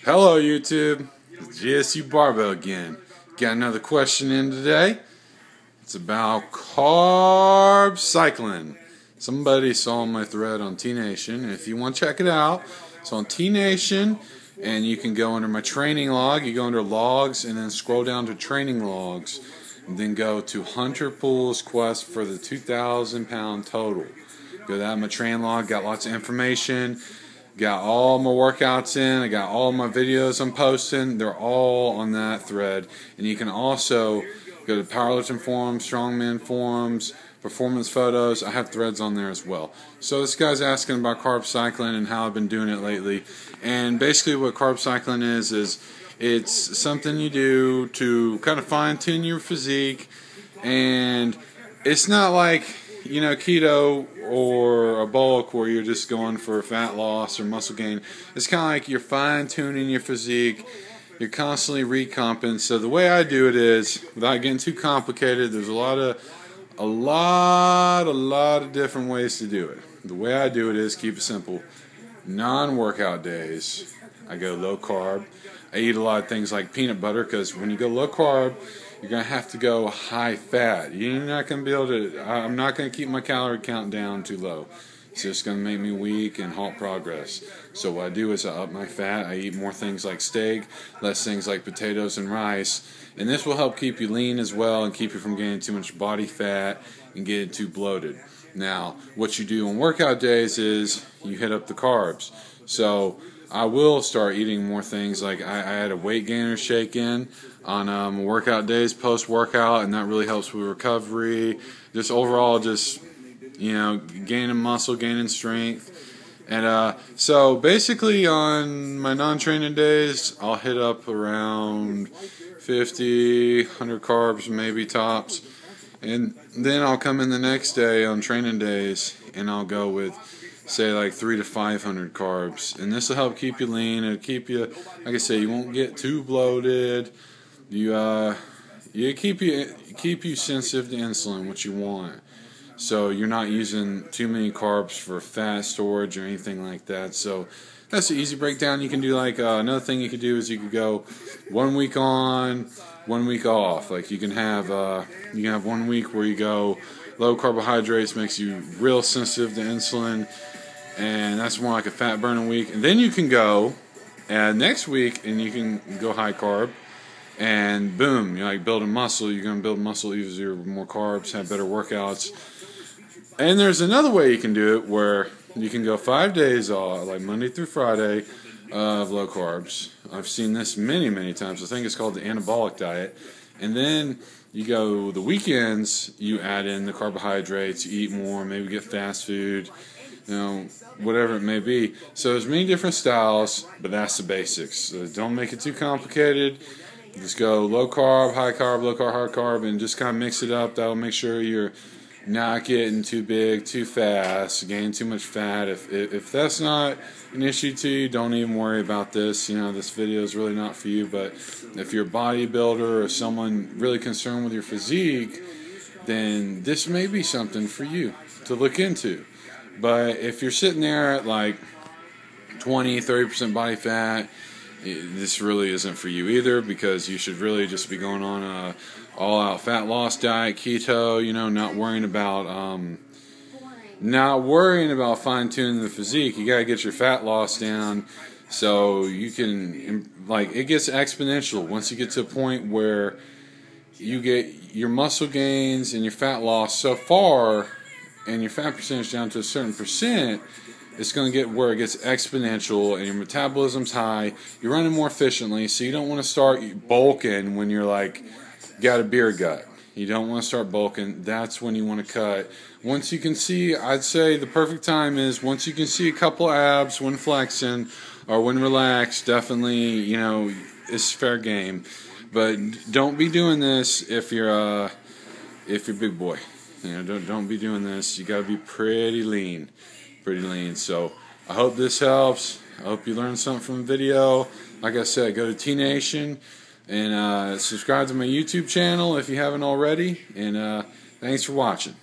Hello YouTube, it's GSU Barbell again. Got another question in today. It's about carb cycling. Somebody saw my thread on T Nation. If you want to check it out, it's on T Nation, and you can go under my training log. You go under logs and then scroll down to training logs, and then go to Hunter Poole's quest for the 2,000 pound total. Go down my train log, got lots of information. Got all my workouts in. I got all my videos I'm posting. They're all on that thread. And you can also go to powerlifting forums, strongman forums, performance photos. I have threads on there as well. So this guy's asking about carb cycling and how I've been doing it lately. And basically what carb cycling is it's something you do to kind of fine-tune your physique. And it's not like, keto or a bulk where you're just going for fat loss or muscle gain. It's kind of like you're fine-tuning your physique. You're constantly recomping. So the way I do it is, without getting too complicated, there's a lot of different ways to do it. The way I do it is keep it simple. Non-workout days, I go low carb. I eat a lot of things like peanut butter, because when you go low carb, you're going to have to go high fat. You're not going to be able to, I'm not going to keep my calorie count down too low. It's just going to make me weak and halt progress. So what I do is I up my fat. I eat more things like steak, less things like potatoes and rice. And this will help keep you lean as well and keep you from gaining too much body fat and getting too bloated. Now, what you do on workout days is you hit up the carbs. So I will start eating more things like I had a weight gainer shake in on workout days post-workout, and that really helps with recovery. Just overall, gaining muscle, gaining strength. And so basically on my non-training days, I'll hit up around 50, 100 carbs, maybe tops. And then I'll come in the next day on training days, and I'll go with, say, like 300 to 500 carbs. And this will help keep you lean. It'll keep you, like I say, you won't get too bloated. You keep you sensitive to insulin, what you want. So you're not using too many carbs for fat storage or anything like that. So that's an easy breakdown. You can do like another thing you could do is you could go 1 week on, 1 week off. Like you can have 1 week where you go low carbohydrates, makes you real sensitive to insulin, and that's more like a fat burning week. And then you can go next week and you can go high carb. And boom, you're like building muscle. You're going to build muscle easier with more carbs, have better workouts. And there's another way you can do it where you can go 5 days off, like Monday through Friday, of low carbs. I've seen this many, many times. I think it's called the anabolic diet. And then you go the weekends, you add in the carbohydrates, you eat more, maybe get fast food, whatever it may be. So there's many different styles, but that's the basics. So don't make it too complicated. Just go low carb, high carb, low carb, high carb, and just kind of mix it up. That'll make sure you're not getting too big, too fast, gaining too much fat. If that's not an issue to you, don't even worry about this. This video is really not for you. But if you're a bodybuilder or someone really concerned with your physique, then this may be something for you to look into. But if you're sitting there at like 20-30% body fat, this really isn't for you either, because you should really just be going on a all-out fat loss diet, keto. Not worrying about fine-tuning the physique. You gotta get your fat loss down, so you can it gets exponential once you get to a point where you get your muscle gains and your fat loss so far, and your fat percentage down to a certain percent. It's going to get where it gets exponential and your metabolism's high. You're running more efficiently, so you don't want to start bulking when you're like got a beer gut. You don't want to start bulking. That's when you want to cut. Once you can see, I'd say the perfect time is once you can see a couple abs when flexing or when relaxed. Definitely, it's fair game. But don't be doing this if you're big boy. Don't be doing this. You got to be pretty lean. So I hope this helps. I hope you learned something from the video. Like I said, go to T Nation and subscribe to my YouTube channel if you haven't already. And thanks for watching.